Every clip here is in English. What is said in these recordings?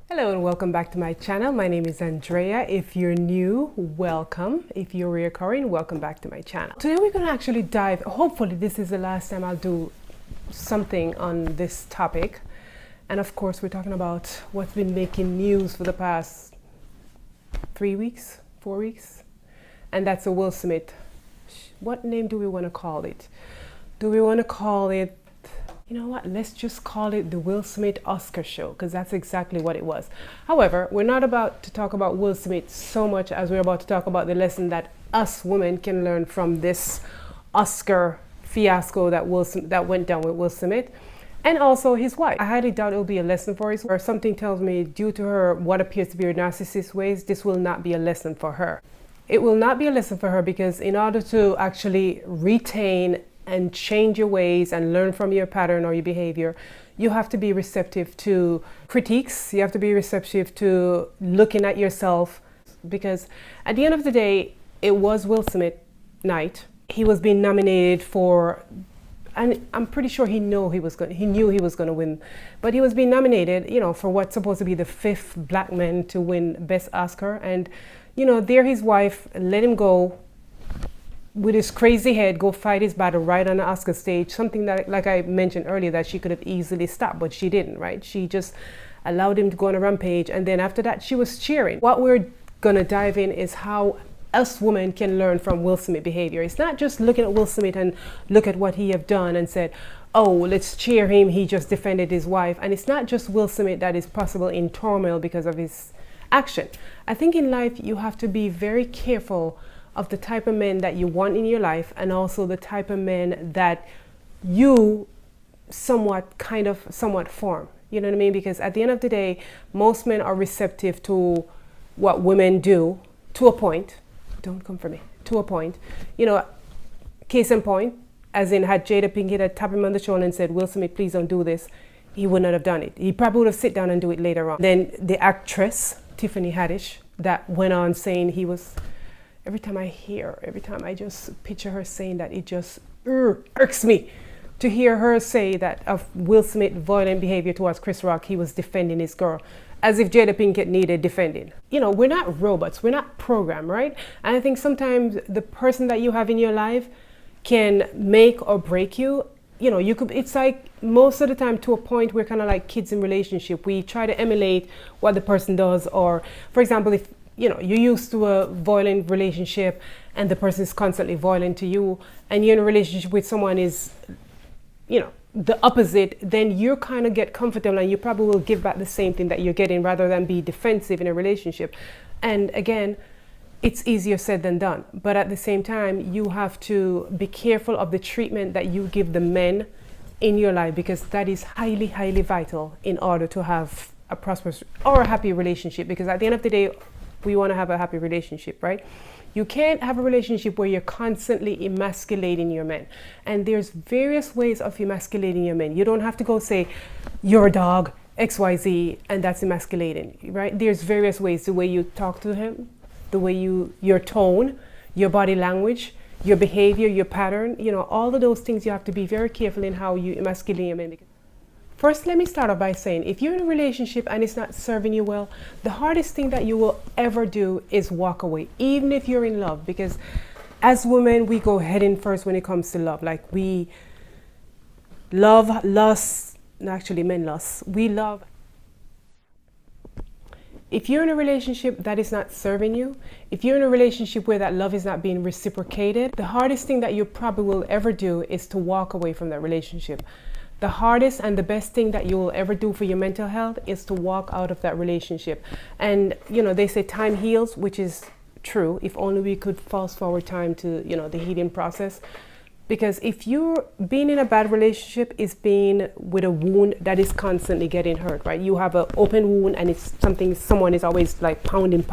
Hello and welcome back to my channel. My name is Andrea. If you're new, welcome. If you're reoccurring, welcome back to my channel. Today we're going to actually dive, hopefully this is the last time I'll do something on this topic. And of course we're talking about what's been making news for the past 3 weeks, 4 weeks. And that's a Will Smith. What name do we want to call it? Do we want to call it, you know what, let's just call it the Will Smith Oscar show, because that's exactly what it was. However, we're not about to talk about Will Smith so much as we're about to talk about the lesson that us women can learn from this Oscar fiasco that went down with Will Smith and also his wife. I highly doubt it'll be a lesson for his wife. Or something tells me, due to her what appears to be her narcissist ways, this will not be a lesson for her. It will not be a lesson for her because in order to actually retain and change your ways and learn from your pattern or your behavior, you have to be receptive to critiques. You have to be receptive to looking at yourself, because at the end of the day, it was Will Smith night. He was being nominated for, and I'm pretty sure he knew he was going to win, but he was being nominated, for what's supposed to be the 5th black man to win Best Oscar. And there his wife let him go with his crazy head, go fight his battle right on the Oscar stage, something that, like I mentioned earlier, that she could have easily stopped, but she didn't, right? She just allowed him to go on a rampage, and then after that, she was cheering. What we're gonna dive in is how us women can learn from Will Smith behavior. It's not just looking at Will Smith and look at what he have done and said, oh, let's cheer him, he just defended his wife. And it's not just Will Smith that is possible in turmoil because of his action. I think in life, you have to be very careful of the type of men that you want in your life, and also the type of men that you somewhat form. You know what I mean? Because at the end of the day, most men are receptive to what women do to a point. Don't come for me. To a point. Case in point, as in had Jada Pinkett had tapped him on the shoulder and said, Will Smith, please don't do this, he would not have done it. He probably would have sit down and do it later on. Then the actress, Tiffany Haddish, that went on saying he was, every time I just picture her saying that, it just irks me to hear her say that of Will Smith's violent behavior towards Chris Rock, he was defending his girl, as if Jada Pinkett needed defending. We're not robots, we're not programmed, right? And I think sometimes the person that you have in your life can make or break you. It's like most of the time, to a point, we're kind of like kids in relationship. We try to emulate what the person does, or for example, if you're used to a violent relationship and the person is constantly violent to you, and you're in a relationship with someone is, the opposite, then you kind of get comfortable and you probably will give back the same thing that you're getting rather than be defensive in a relationship. And again, it's easier said than done. But at the same time, you have to be careful of the treatment that you give the men in your life, because that is highly, highly vital in order to have a prosperous or a happy relationship. Because at the end of the day, we want to have a happy relationship, right? You can't have a relationship where you're constantly emasculating your men. And there's various ways of emasculating your men. You don't have to go say, you're a dog, XYZ, and that's emasculating, right? There's various ways. The way you talk to him, the way your tone, your body language, your behavior, your pattern, all of those things, you have to be very careful in how you emasculate your men. First, let me start off by saying, if you're in a relationship and it's not serving you well, the hardest thing that you will ever do is walk away, even if you're in love. Because as women, we go head in first when it comes to love. Like, we love, lust, actually men lust. We love. If you're in a relationship that is not serving you, if you're in a relationship where that love is not being reciprocated, the hardest thing that you probably will ever do is to walk away from that relationship. The hardest and the best thing that you will ever do for your mental health is to walk out of that relationship. And, they say time heals, which is true. If only we could fast forward time to, the healing process. Because if you're being in a bad relationship, is being with a wound that is constantly getting hurt, right? You have an open wound and it's something someone is always like pounding.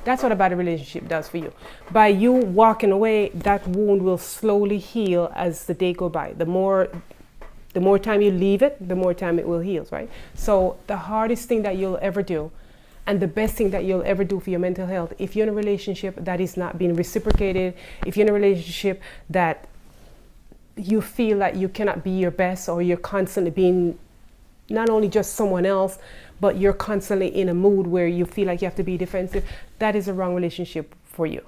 That's what a bad relationship does for you. By you walking away, that wound will slowly heal as the day go by. The more time you leave it, the more time it will heal, right? So the hardest thing that you'll ever do, and the best thing that you'll ever do for your mental health, if you're in a relationship that is not being reciprocated, if you're in a relationship that you feel that you cannot be your best, or you're constantly being not only just someone else, but you're constantly in a mood where you feel like you have to be defensive, that is a wrong relationship for you.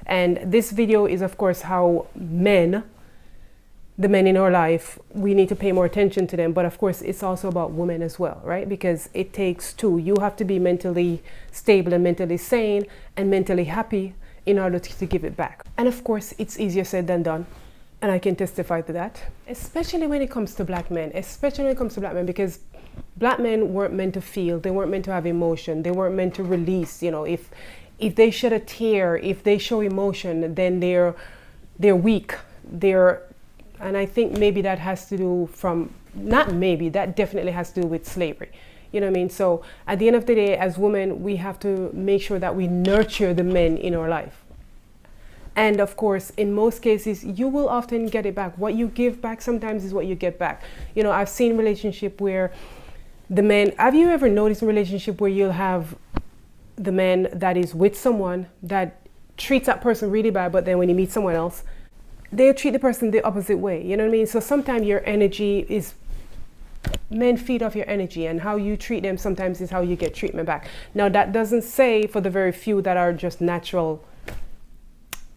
And this video is, of course, how the men in our life, we need to pay more attention to them. But of course, it's also about women as well, right? Because it takes two. You have to be mentally stable and mentally sane and mentally happy in order to give it back. And of course, it's easier said than done. And I can testify to that, especially when it comes to black men, because black men weren't meant to feel, they weren't meant to have emotion, they weren't meant to release. You know, if they shed a tear, if they show emotion, then they're weak. And I think maybe that has to do that definitely has to do with slavery. You know what I mean? So at the end of the day, as women, we have to make sure that we nurture the men in our life. And of course, in most cases, you will often get it back. What you give back sometimes is what you get back. You know, I've seen relationship where the men, have you ever noticed a relationship where you'll have the man that is with someone that treats that person really bad, but then when he meets someone else, they'll treat the person the opposite way. You know what I mean? So sometimes your energy is, men feed off your energy, and how you treat them sometimes is how you get treatment back. Now, that doesn't say for the very few that are just natural,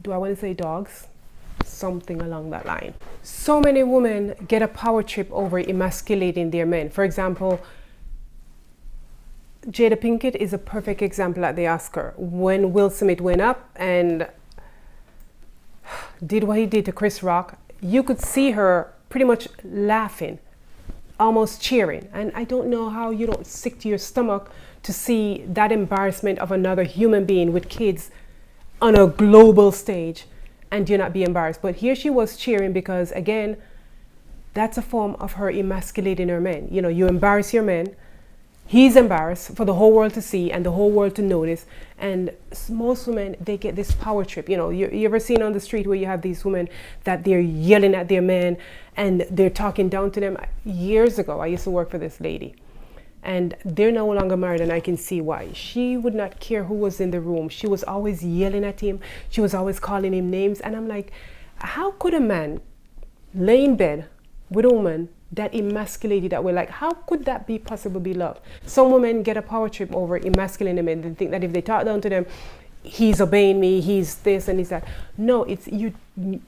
do I want to say dogs? Something along that line. So many women get a power trip over emasculating their men. For example, Jada Pinkett is a perfect example at the Oscar. When Will Smith went up and did what he did to Chris Rock, you could see her pretty much laughing, almost cheering. And I don't know how you don't sick to your stomach to see that embarrassment of another human being with kids on a global stage and do not be embarrassed. But here she was cheering because, again, that's a form of her emasculating her men. You know, you embarrass your men, he's embarrassed for the whole world to see and the whole world to notice. And most women, they get this power trip. You know, you ever seen on the street where you have these women that they're yelling at their men and they're talking down to them? Years ago, I used to work for this lady. And they're no longer married, and I can see why. She would not care who was in the room. She was always yelling at him. She was always calling him names. And I'm like, how could a man lay in bed with a woman that emasculated that way? Like, how could that be possible be love? Some women get a power trip over emasculating men. They think that if they talk down to them, he's obeying me, he's this and he's that. No, it's you.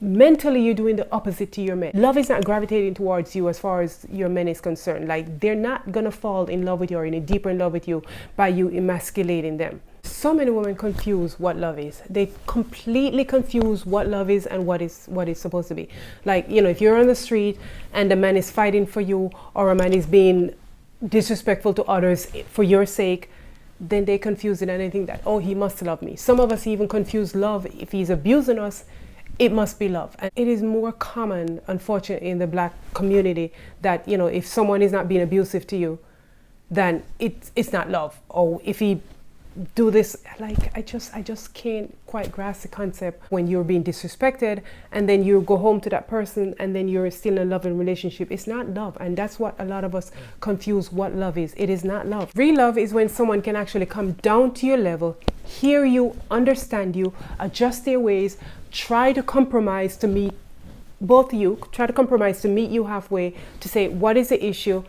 Mentally, you're doing the opposite to your men. Love is not gravitating towards you as far as your men is concerned. Like, they're not gonna fall in love with you or in a deeper in love with you by you emasculating them. So many women confuse what love is. They completely confuse what love is and what it's supposed to be. Like, you know, if you're on the street and a man is fighting for you or a man is being disrespectful to others for your sake, then they confuse it and they think that, oh, he must love me. Some of us even confuse love. If he's abusing us, it must be love. And it is more common, unfortunately, in the black community that, you know, if someone is not being abusive to you, then it's not love. Or if he do this, like, I just can't quite grasp the concept when you're being disrespected and then you go home to that person and then you're still in a loving relationship. It's not love. And that's what a lot of us confuse what love is. It is not love. Real love is when someone can actually come down to your level, hear you, understand you, adjust their ways, try to compromise to meet both of you, try to compromise to meet you halfway, to say, what is the issue?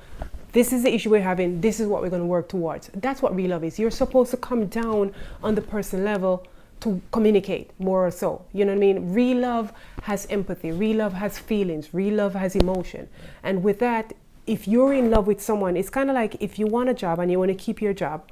This is the issue we're having. This is what we're going to work towards. That's what real love is. You're supposed to come down on the person level to communicate more or so. You know what I mean? Real love has empathy. Real love has feelings. Real love has emotion. And with that, if you're in love with someone, it's kind of like if you want a job and you want to keep your job,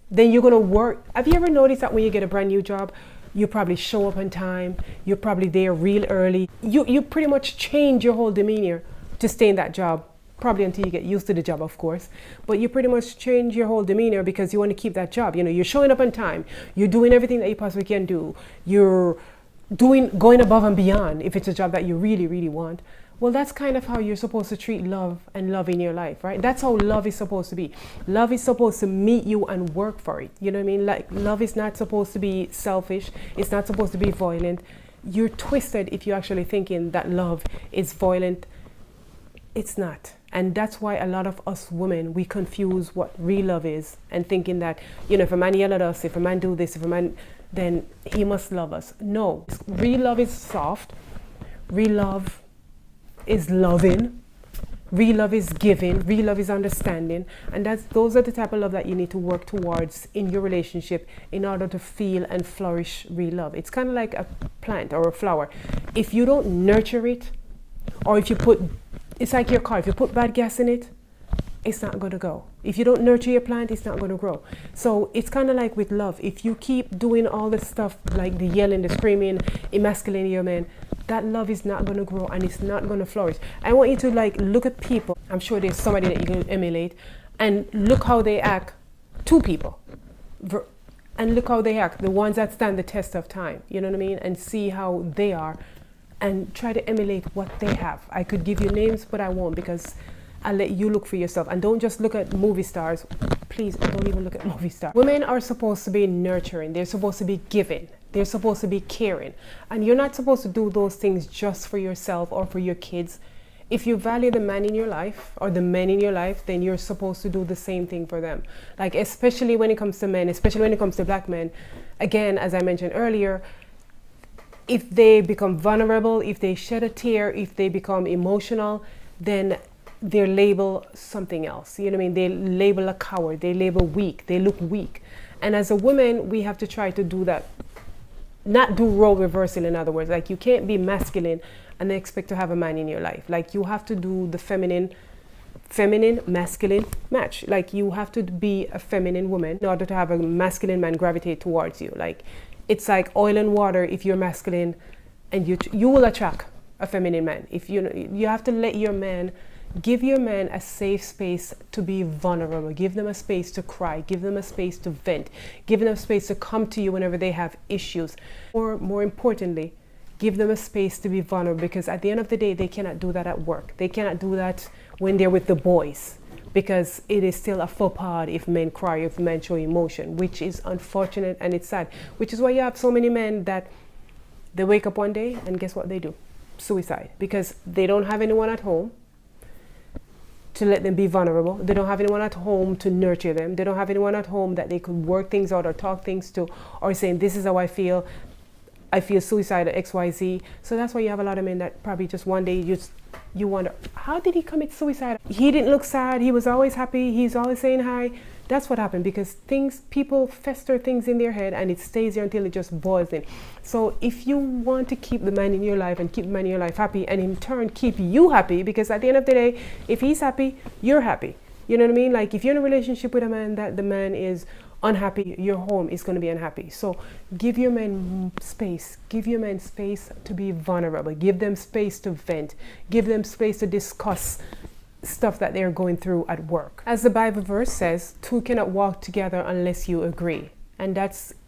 then you're going to work. Have you ever noticed that when you get a brand new job, you probably show up on time, you're probably there real early. You pretty much change your whole demeanor to stay in that job. Probably until you get used to the job, of course, but you pretty much change your whole demeanor because you want to keep that job. You know, you're showing up on time, you're doing everything that you possibly can do, you're going above and beyond if it's a job that you really, really want. Well, that's kind of how you're supposed to treat love and love in your life, right? That's how love is supposed to be. Love is supposed to meet you and work for it. You know what I mean? Like, love is not supposed to be selfish. It's not supposed to be violent. You're twisted if you're actually thinking that love is violent. It's not. And that's why a lot of us women, we confuse what real love is and thinking that, you know, if a man yell at us, if a man do this, if a man, then he must love us. No, real love is soft. Real love is loving. Real love is giving, real love is understanding, and those are the type of love that you need to work towards in your relationship in order to feel and flourish real love. It's kind of like a plant or a flower. If you don't nurture it, or if you put, it's like your car, if you put bad gas in it, it's not going to go. If you don't nurture your plant, it's not going to grow. So it's kind of like with love. If you keep doing all the stuff like the yelling, the screaming, emasculating your man, that love is not going to grow and it's not going to flourish. I want you to like look at people. I'm sure there's somebody that you can emulate, and look how they act to people. And look how they act, the ones that stand the test of time, you know what I mean? And see how they are and try to emulate what they have. I could give you names, but I won't, because I'll let you look for yourself. And don't just look at movie stars. Please don't even look at movie stars. Women are supposed to be nurturing. They're supposed to be giving. They're supposed to be caring. And you're not supposed to do those things just for yourself or for your kids. If you value the man in your life or the men in your life, then you're supposed to do the same thing for them. Like, especially when it comes to men, especially when it comes to black men. Again, as I mentioned earlier, if they become vulnerable, if they shed a tear, if they become emotional, then they're labeled something else. You know what I mean? They label a coward, they label weak, they look weak. And as a woman, we have to try to do that. Not do role reversal, in other words. Like, you can't be masculine and expect to have a man in your life. Like, you have to do the feminine, masculine match. Like, you have to be a feminine woman in order to have a masculine man gravitate towards you. Like, it's like oil and water. If you're masculine, and you will attract a feminine man. If you have to let your man, give your man a safe space to be vulnerable. Give them a space to cry. Give them a space to vent. Give them a space to come to you whenever they have issues. Or more importantly, give them a space to be vulnerable, because at the end of the day, they cannot do that at work. They cannot do that when they're with the boys, because it is still a faux pas if men cry, if men show emotion, which is unfortunate and it's sad. Which is why you have so many men that they wake up one day and guess what they do? Suicide. Because they don't have anyone at home to let them be vulnerable. They don't have anyone at home to nurture them. They don't have anyone at home that they could work things out or talk things to, or saying, this is how I feel suicidal, XYZ. So that's why you have a lot of men that probably just one day you wonder, how did he commit suicide? He didn't look sad. He was always happy. He's always saying hi. That's what happened, because people fester things in their head and it stays there until it just boils in. So if you want to keep the man in your life and keep the man in your life happy, and in turn keep you happy, because at the end of the day, if he's happy, you're happy. You know what I mean? Like, if you're in a relationship with a man that the man is unhappy, your home is going to be unhappy. So give your men space. Give your men space to be vulnerable. Give them space to vent. Give them space to discuss stuff that they're going through at work. As the Bible verse says, two cannot walk together unless you agree. And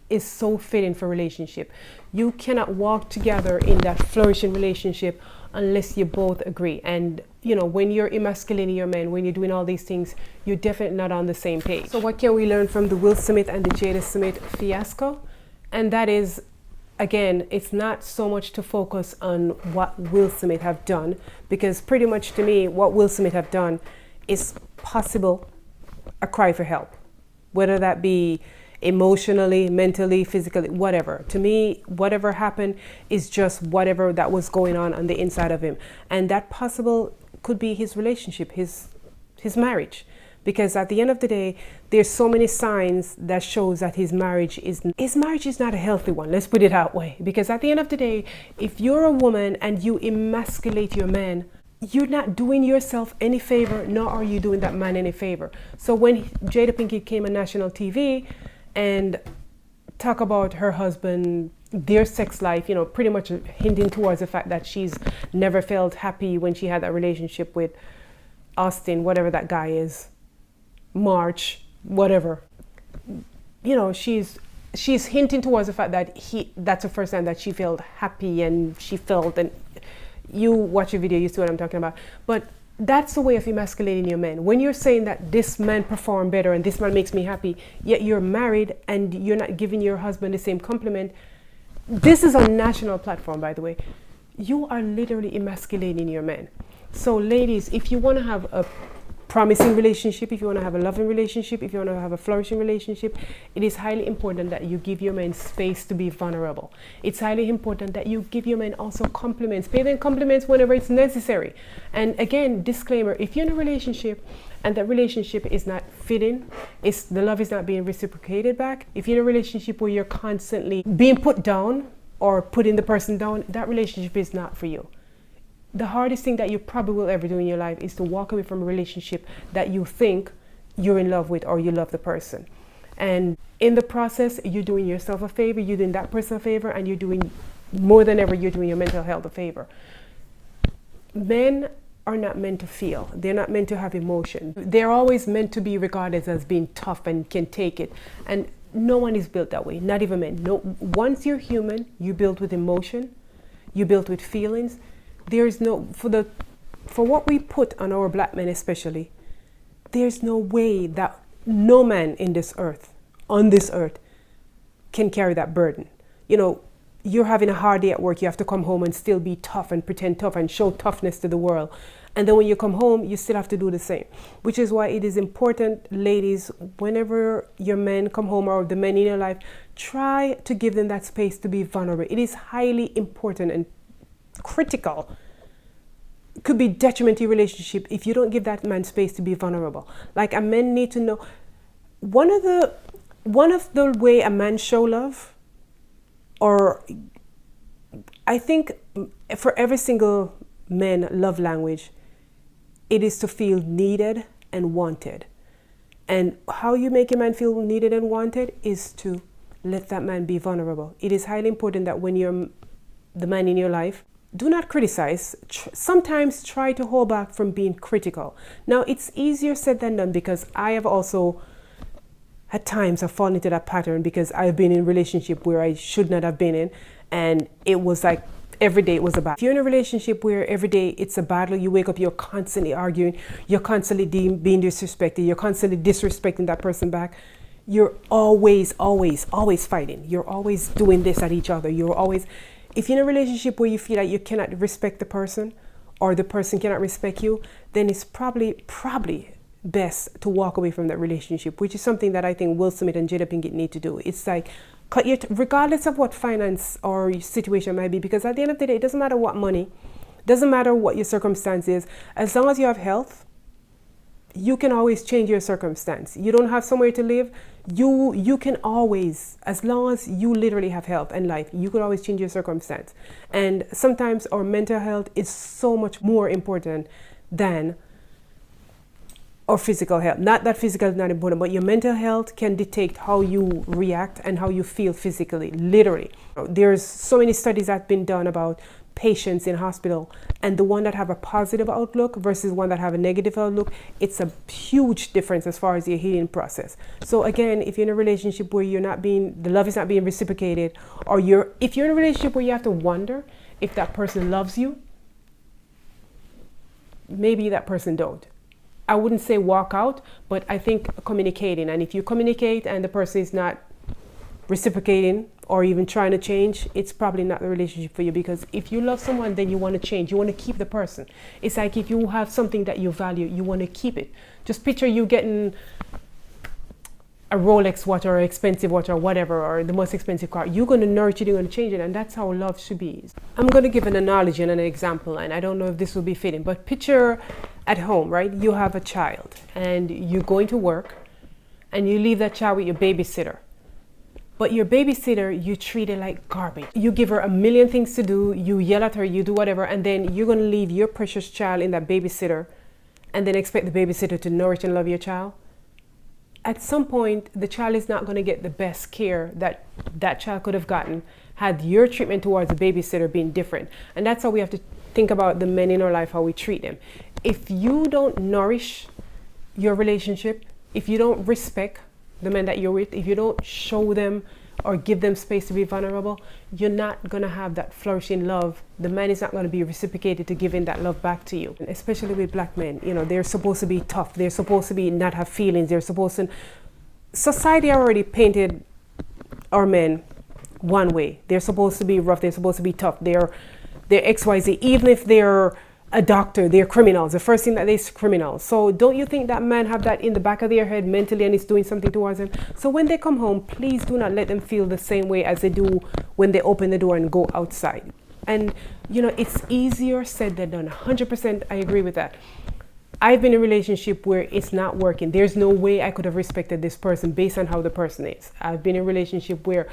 is so fitting for relationship. You cannot walk together in that flourishing relationship unless you both agree. And when you're emasculating your man, when you're doing all these things, you're definitely not on the same page. So what can we learn from the Will Smith and the Jada Smith fiasco? And that is, again, it's not so much to focus on what Will Smith have done, because pretty much to me, what Will Smith have done is possible a cry for help, whether that be emotionally, mentally, physically, whatever. To me, whatever happened is just whatever that was going on the inside of him. And that possible could be his relationship, his marriage. Because at the end of the day, there's so many signs that shows that his marriage is not a healthy one. Let's put it that way. Because at the end of the day, if you're a woman and you emasculate your man, you're not doing yourself any favor, nor are you doing that man any favor. So when Jada Pinkett came on national TV and talk about her husband, their sex life, pretty much hinting towards the fact that she's never felt happy when she had that relationship with Austin, whatever that guy is, March, whatever. She's hinting towards the fact that that's the first time that she felt happy, and she felt, and you watch a video, you see what I'm talking about. But that's the way of emasculating your man. When you're saying that this man performed better and this man makes me happy, yet you're married and you're not giving your husband the same compliment. This is a national platform, by the way. You are literally emasculating your man. So ladies, if you want to have a promising relationship, if you want to have a loving relationship, if you want to have a flourishing relationship, it is highly important that you give your men space to be vulnerable. It's highly important that you give your men also compliments. Pay them compliments whenever it's necessary. And again, disclaimer, if you're in a relationship and that relationship is not fitting, the love is not being reciprocated back, if you're in a relationship where you're constantly being put down or putting the person down, that relationship is not for you. The hardest thing that you probably will ever do in your life is to walk away from a relationship that you think you're in love with or you love the person. And in the process, you're doing yourself a favor, you're doing that person a favor, and you're doing, more than ever, you're doing your mental health a favor. Men are not meant to feel. They're not meant to have emotion. They're always meant to be regarded as being tough and can take it. And no one is built that way, not even men. No, once you're human, you're built with emotion, you're built with feelings. There's no, for what we put on our black men especially, there's no way that no man in this earth, on this earth, can carry that burden. You know, you're having a hard day at work, you have to come home and still be tough and pretend tough and show toughness to the world. And then when you come home, you still have to do the same. Which is why it is important, ladies, whenever your men come home or the men in your life, try to give them that space to be vulnerable. It is highly important and critical. It could be detrimental to your relationship if you don't give that man space to be vulnerable. Like, a man need to know, one of the way a man show love, or I think for every single man love language, it is to feel needed and wanted. And how you make a man feel needed and wanted is to let that man be vulnerable. It is highly important that when you're the man in your life, do not criticize. Sometimes try to hold back from being critical. Now, it's easier said than done, because I have also, at times, I've fallen into that pattern because I've been in a relationship where I should not have been in. And it was like every day it was a battle. If you're in a relationship where every day it's a battle, you wake up, you're constantly arguing, you're constantly being disrespected, you're constantly disrespecting that person back, you're always fighting. You're always doing this at each other. If you're in a relationship where you feel like you cannot respect the person or the person cannot respect you, then it's probably best to walk away from that relationship, which is something that I think Will Smith and Jada Pinkett need to do. It's like, regardless of what finance or situation might be, because at the end of the day, it doesn't matter what money, doesn't matter what your circumstance is, as long as you have health, you can always change your circumstance. You don't have somewhere to live, you can always, as long as you literally have health and life, you can always change your circumstance. And sometimes our mental health is so much more important than our physical health. Not that physical is not important, but your mental health can dictate how you react and how you feel physically, literally. There's so many studies that have been done about patients in hospital, and the one that have a positive outlook versus one that have a negative outlook, it's a huge difference as far as your healing process. So again, if you're in a relationship where the love is not being reciprocated, or if you're in a relationship where you have to wonder if that person loves you, maybe that person don't. I wouldn't say walk out, but I think communicating. And if you communicate and the person is not reciprocating or even trying to change, it's probably not the relationship for you. Because if you love someone, then you want to change. You want to keep the person. It's like if you have something that you value, you want to keep it. Just picture you getting a Rolex watch or an expensive watch or whatever, or the most expensive car. You're going to nurture it, you're going to change it, and that's how love should be. I'm going to give an analogy and an example, and I don't know if this will be fitting, but picture at home, right? You have a child and you're going to work and you leave that child with your babysitter. But your babysitter, you treat it like garbage. You give her a million things to do, you yell at her, you do whatever, and then you're going to leave your precious child in that babysitter and then expect the babysitter to nourish and love your child. At some point, the child is not going to get the best care that that child could have gotten had your treatment towards the babysitter been different. And that's how we have to think about the men in our life, how we treat them. If you don't nourish your relationship, if you don't respect the men that you're with, if you don't show them or give them space to be vulnerable, you're not going to have that flourishing love. The man is not going to be reciprocated to giving that love back to you. Especially with black men, you know, they're supposed to be tough. They're supposed to be not have feelings. They're supposed to... Society already painted our men one way. They're supposed to be rough. They're supposed to be tough. They're XYZ. Even if they're a doctor, they're criminals. The first thing that they're criminals. So don't you think that men have that in the back of their head mentally and it's doing something towards them? So when they come home, please do not let them feel the same way as they do when they open the door and go outside. And you know, it's easier said than done. 100% I agree with that. I've been in a relationship where it's not working. There's no way I could have respected this person based on how the person is. I've been in a relationship where,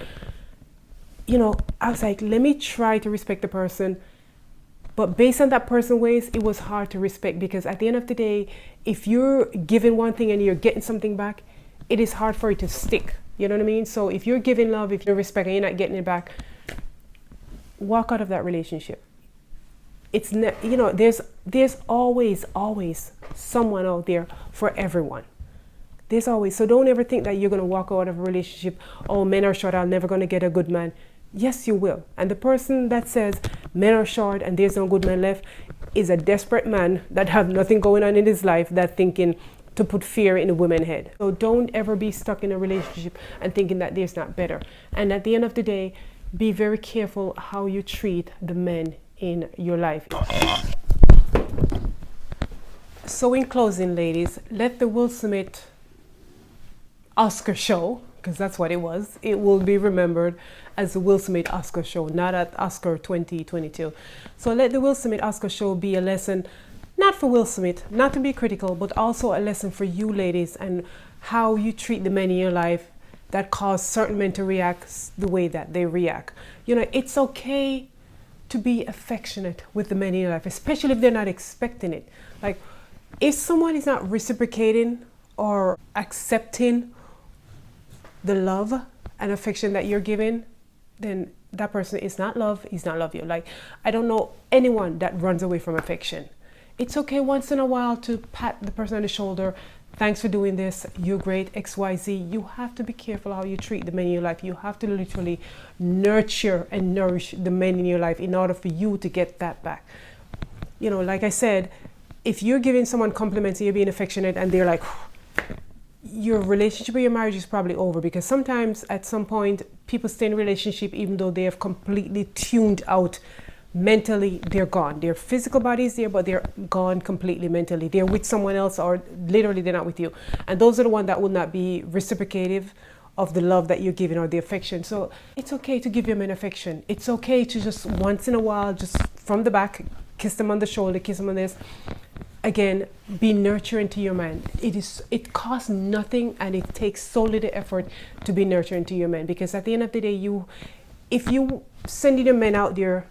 you know, I was like, let me try to respect the person. But based on that person's ways, it was hard to respect, because at the end of the day, if you're giving one thing and you're getting something back, it is hard for it to stick. You know what I mean? So if you're giving love, if you're respecting, you're not getting it back, walk out of that relationship. It's you know, there's always someone out there for everyone. There's always. So don't ever think that you're going to walk out of a relationship, oh, men are short, I'm never going to get a good man. Yes, you will. And the person that says men are short and there's no good man left is a desperate man that have nothing going on in his life, that thinking to put fear in a woman's head. So don't ever be stuck in a relationship and thinking that there's not better. And at the end of the day, be very careful how you treat the men in your life. So in closing, ladies, let the Will Smith Oscar show, because that's what it was, it will be remembered as the Will Smith Oscar show, not at Oscar 2022. So let the Will Smith Oscar show be a lesson, not for Will Smith, not to be critical, but also a lesson for you ladies and how you treat the men in your life that cause certain men to react the way that they react. You know, it's okay to be affectionate with the men in your life, especially if they're not expecting it. Like, if someone is not reciprocating or accepting the love and affection that you're giving, then that person is not love, he's not love you. Like, I don't know anyone that runs away from affection. It's okay once in a while to pat the person on the shoulder. Thanks for doing this. You're great, XYZ. You have to be careful how you treat the men in your life. You have to literally nurture and nourish the men in your life in order for you to get that back. You know, like I said, if you're giving someone compliments and you're being affectionate and they're like, your relationship or your marriage is probably over, because sometimes at some point people stay in a relationship even though they have completely tuned out mentally. They're gone. Their physical body is there, but they're gone completely mentally. They're with someone else, or literally they're not with you. And those are the ones that will not be reciprocative of the love that you're giving or the affection. So it's okay to give them an affection. It's okay to just once in a while, just from the back, kiss them on the shoulder, kiss them on this. Again, be nurturing to your man. It costs nothing, and it takes so little effort to be nurturing to your man, because at the end of the day, if you sending your men out there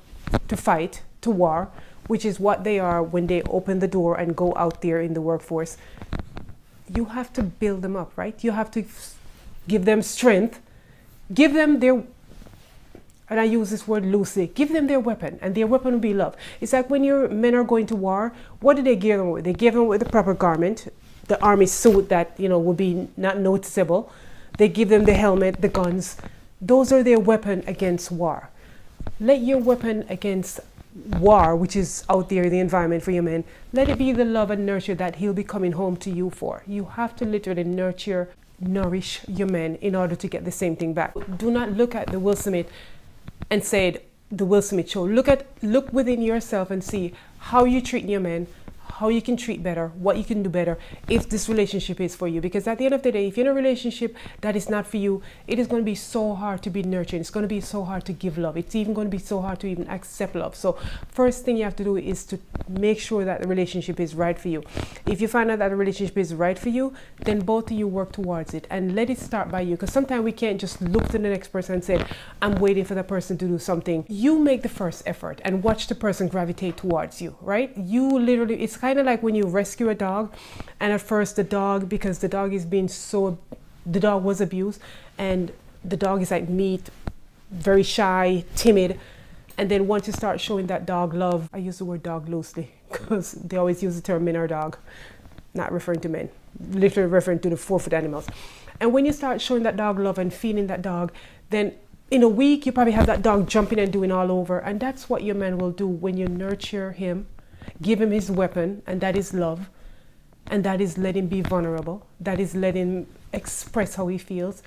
to fight, to war, which is what they are when they open the door and go out there in the workforce, you have to build them up, right? You have to give them strength, give them their, and I use this word loosely, give them their weapon, and their weapon will be love. It's like when your men are going to war, what do they give them with? They give them with the proper garment, the army suit that, you know, will be not noticeable. They give them the helmet, the guns. Those are their weapon against war. Let your weapon against war, which is out there in the environment for your men, let it be the love and nurture that he'll be coming home to you for. You have to literally nurture, nourish your men in order to get the same thing back. Do not look at the Will Smith and say the Will Smith show. Look within yourself and see how you treat your men, how you can treat better, what you can do better if this relationship is for you. Because at the end of the day, if you're in a relationship that is not for you, it is going to be so hard to be nurturing. It's going to be so hard to give love. It's even going to be so hard to even accept love. So first thing you have to do is to make sure that the relationship is right for you. If you find out that the relationship is right for you, then both of you work towards it and let it start by you. Because sometimes we can't just look to the next person and say, I'm waiting for the person to do something. You make the first effort and watch the person gravitate towards you, right? You literally, it's kind of like when you rescue a dog, and at first the dog, because the dog is being so, the dog was abused, and the dog is like meat, very shy, timid. And then once you start showing that dog love, I use the word dog loosely because they always use the term men or dog, not referring to men, literally referring to the 4-foot animals. And when you start showing that dog love and feeding that dog, then in a week you probably have that dog jumping and doing all over. And that's what your man will do when you nurture him. Give him his weapon, and that is love, and that is let him be vulnerable, that is let him express how he feels.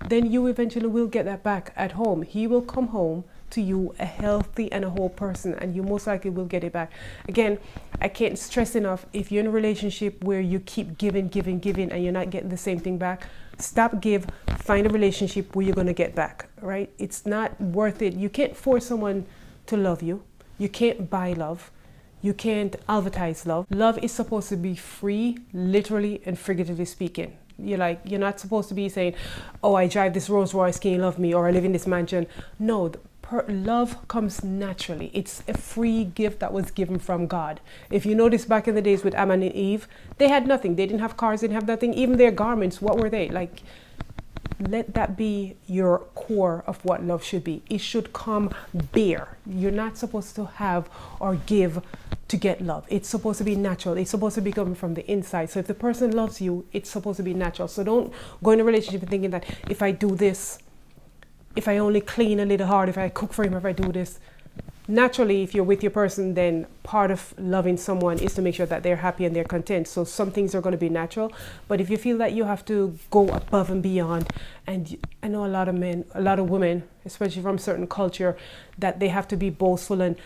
Then you eventually will get that back at home. He will come home to you a healthy and a whole person, and you most likely will get it back. Again, I can't stress enough, if you're in a relationship where you keep giving and you're not getting the same thing back, stop, give, find a relationship where you're going to get back, right? It's not worth it. You can't force someone to love you. You can't buy love. You can't advertise love. Love is supposed to be free, literally and figuratively speaking. You're not supposed to be saying, oh, I drive this Rolls Royce, can you love me? Or I live in this mansion. No, love comes naturally. It's a free gift that was given from God. If you notice back in the days with Adam and Eve, they had nothing. They didn't have cars, they didn't have nothing. Even their garments, what were they? Like, let that be your core of what love should be. It should come bare. You're not supposed to have or give to get love. It's supposed to be natural. It's supposed to be coming from the inside. So if the person loves you, it's supposed to be natural. So don't go in a relationship thinking that if I do this, if I only clean a little hard, if I cook for him, if I do this. Naturally, if you're with your person, then part of loving someone is to make sure that they're happy and they're content. So some things are going to be natural. But if you feel that you have to go above and beyond, and I know a lot of men, a lot of women, especially from certain culture, that they have to be boastful and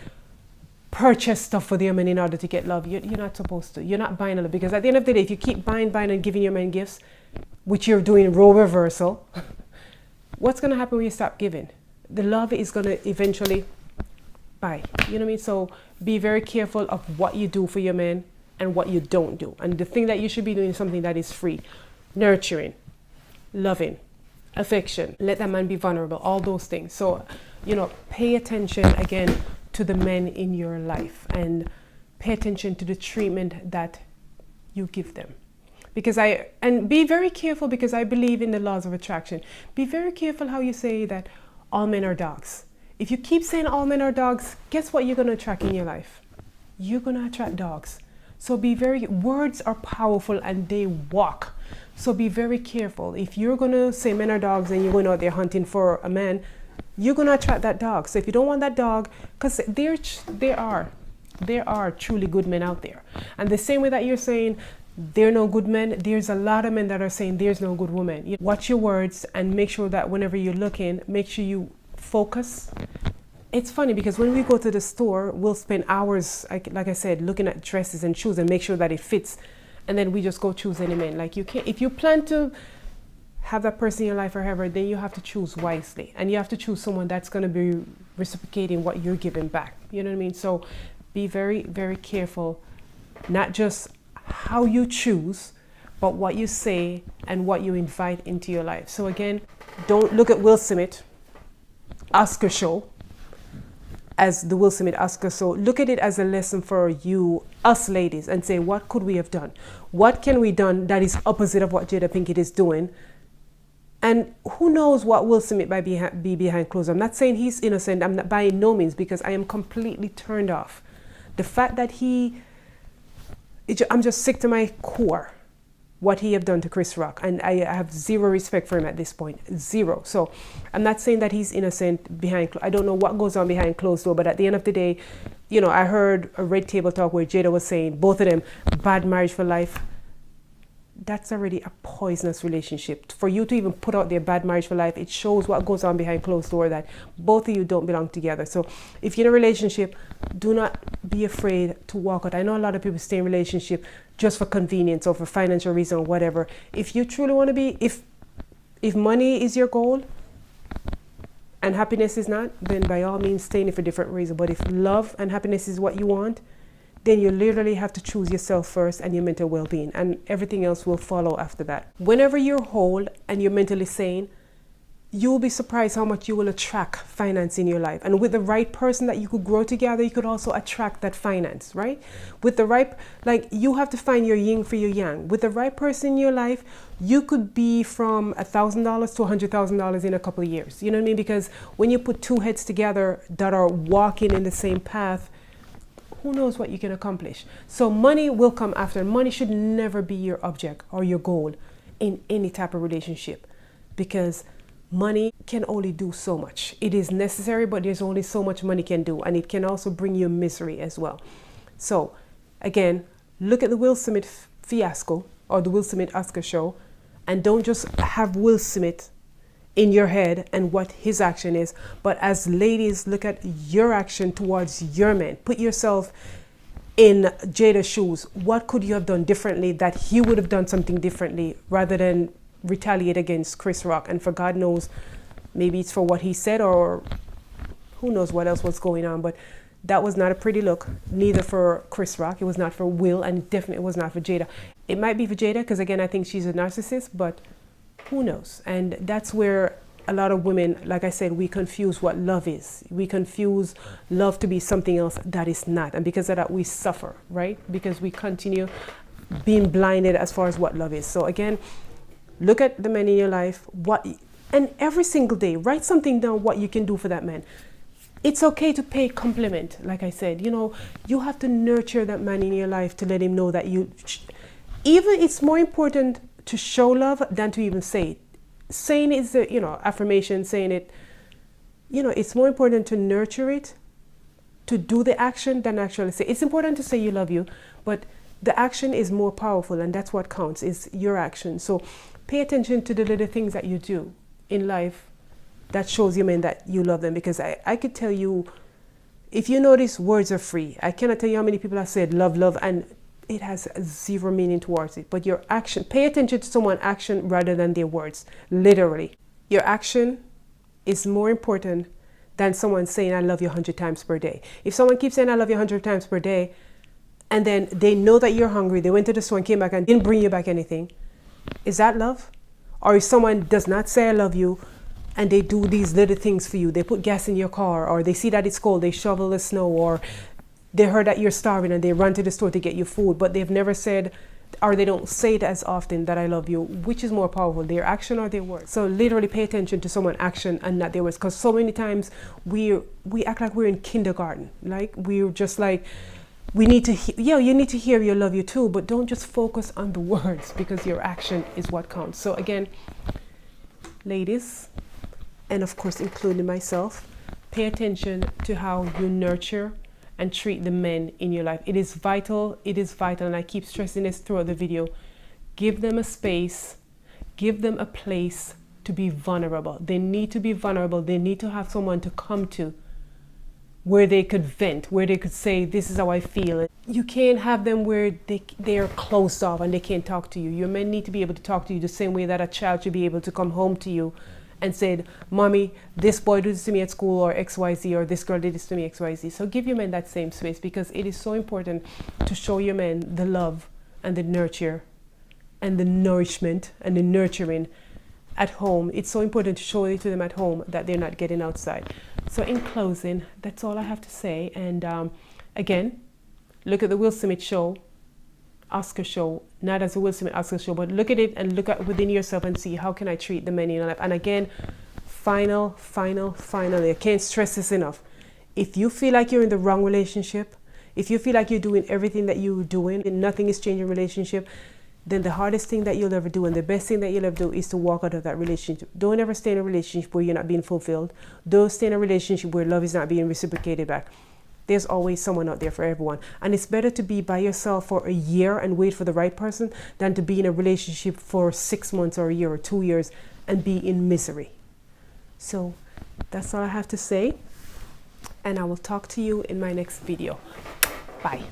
purchase stuff for their men in order to get love. You're not supposed to. You're not buying love, because at the end of the day, if you keep buying and giving your men gifts, which you're doing role reversal, what's going to happen when you stop giving? The love is going to eventually buy. You know what I mean? So be very careful of what you do for your men and what you don't do. And the thing that you should be doing is something that is free, nurturing, loving, affection. Let that man be vulnerable, all those things. So, pay attention again to the men in your life, and pay attention to the treatment that you give them. And be very careful, because I believe in the laws of attraction. Be very careful how you say that all men are dogs. If you keep saying all men are dogs, guess what you're going to attract in your life? You're going to attract dogs. So words are powerful and they walk. So be very careful. If you're going to say men are dogs and you're going out there hunting for a man, you're going to attract that dog. So if you don't want that dog, because there are truly good men out there. And the same way that you're saying there are no good men, there's a lot of men that are saying there's no good woman. Watch your words and make sure that whenever you're looking, make sure you focus. It's funny because when we go to the store, we'll spend hours, like I said, looking at dresses and shoes and make sure that it fits. And then we just go choose any man. Like, you can't, if you plan to have that person in your life forever, then you have to choose wisely. And you have to choose someone that's going to be reciprocating what you're giving back. You know what I mean? So be very, very careful, not just how you choose, but what you say and what you invite into your life. So again, don't look at Will Smith Oscar show as the Will Smith Oscar show. Look at it as a lesson for you, us ladies, and say, what could we have done? What can we done that is opposite of what Jada Pinkett is doing? And who knows what Will Smith might be behind closed. I'm not saying he's innocent. I'm not, by no means, because I am completely turned off. The fact that I'm just sick to my core what he have done to Chris Rock, and I have zero respect for him at this point, zero. So I'm not saying that he's innocent I don't know what goes on behind closed door, but at the end of the day, I heard a Red Table Talk where Jada was saying both of them bad marriage for life. That's already a poisonous relationship. For you to even put out their bad marriage for life, it shows what goes on behind closed door, that both of you don't belong together. So if you're in a relationship, do not be afraid to walk out. I know a lot of people stay in a relationship just for convenience or for financial reason or whatever. If you truly want to be, if money is your goal and happiness is not, then by all means stay in it for different reasons. But if love and happiness is what you want, then you literally have to choose yourself first and your mental well-being, and everything else will follow after that. Whenever you're whole and you're mentally sane, you'll be surprised how much you will attract finance in your life. And with the right person that you could grow together, you could also attract that finance, right? With the right, you have to find your yin for your yang. With the right person in your life, you could be from $1,000 to $100,000 in a couple of years. You know what I mean? Because when you put two heads together that are walking in the same path, who knows what you can accomplish. So money will come after. Money should never be your object or your goal in any type of relationship, because money can only do so much. It is necessary, but there's only so much money can do, and it can also bring you misery as well. So again, look at the Will Smith fiasco or the Will Smith Oscar show, and don't just have Will Smith in your head and what his action is. But as ladies, look at your action towards your men. Put yourself in Jada's shoes. What could you have done differently that he would have done something differently, rather than retaliate against Chris Rock? And for God knows, maybe it's for what he said, or who knows what else was going on. But that was not a pretty look, neither for Chris Rock. It was not for Will, and definitely was not for Jada. It might be for Jada, because again, I think she's a narcissist, but who knows? And that's where a lot of women, like I said, we confuse what love is. We confuse love to be something else that is not. And because of that, we suffer, right? Because we continue being blinded as far as what love is. So again, look at the men in your life, and every single day, write something down what you can do for that man. It's okay to pay compliment. Like I said, you have to nurture that man in your life to let him know that even it's more important to show love than to even say it. Saying it is the, affirmation, saying it, it's more important to nurture it, to do the action than actually say. It's important to say you love you, but the action is more powerful, and that's what counts, is your action. So pay attention to the little things that you do in life that shows your men that you love them. Because I could tell you, if you notice, words are free. I cannot tell you how many people have said love, love, and it has zero meaning towards it. But your action, pay attention to someone's action rather than their words, literally. Your action is more important than someone saying I love you 100 times per day. If someone keeps saying I love you 100 times per day, and then they know that you're hungry, they went to the store and came back and didn't bring you back anything, is that love? Or if someone does not say I love you, and they do these little things for you, they put gas in your car, or they see that it's cold, they shovel the snow, or they heard that you're starving and they run to the store to get you food, but they've never said, or they don't say it as often, that I love you. Which is more powerful, their action or their words? So literally pay attention to someone's action and not their words, because so many times we act like we're in kindergarten. Like we're just like, we need to you need to hear you love you too, but don't just focus on the words, because your action is what counts. So again, ladies, and of course including myself, pay attention to how you nurture and treat the men in your life. It is vital, and I keep stressing this throughout the video. Give them a space, give them a place to be vulnerable. They need to be vulnerable. They need to have someone to come to where they could vent, where they could say, this is how I feel. You can't have them where they are closed off and they can't talk to you. Your men need to be able to talk to you the same way that a child should be able to come home to you and said, Mommy, this boy did this to me at school, or XYZ, or this girl did this to me, XYZ. So give your men that same space, because it is so important to show your men the love and the nurture and the nourishment and the nurturing at home. It's so important to show it to them at home that they're not getting outside. So in closing, that's all I have to say. And again, look at the Will Smith show, Oscar show, not as a Will Smith Oscar show, but look at it and look at within yourself and see, how can I treat the men in your life? And again, finally, I can't stress this enough. If you feel like you're in the wrong relationship, if you feel like you're doing everything that you're doing and nothing is changing relationship, then the hardest thing that you'll ever do and the best thing that you'll ever do is to walk out of that relationship. Don't ever stay in a relationship where you're not being fulfilled. Don't stay in a relationship where love is not being reciprocated back. There's always someone out there for everyone. And it's better to be by yourself for a year and wait for the right person than to be in a relationship for 6 months or a year or 2 years and be in misery. So that's all I have to say. And I will talk to you in my next video. Bye.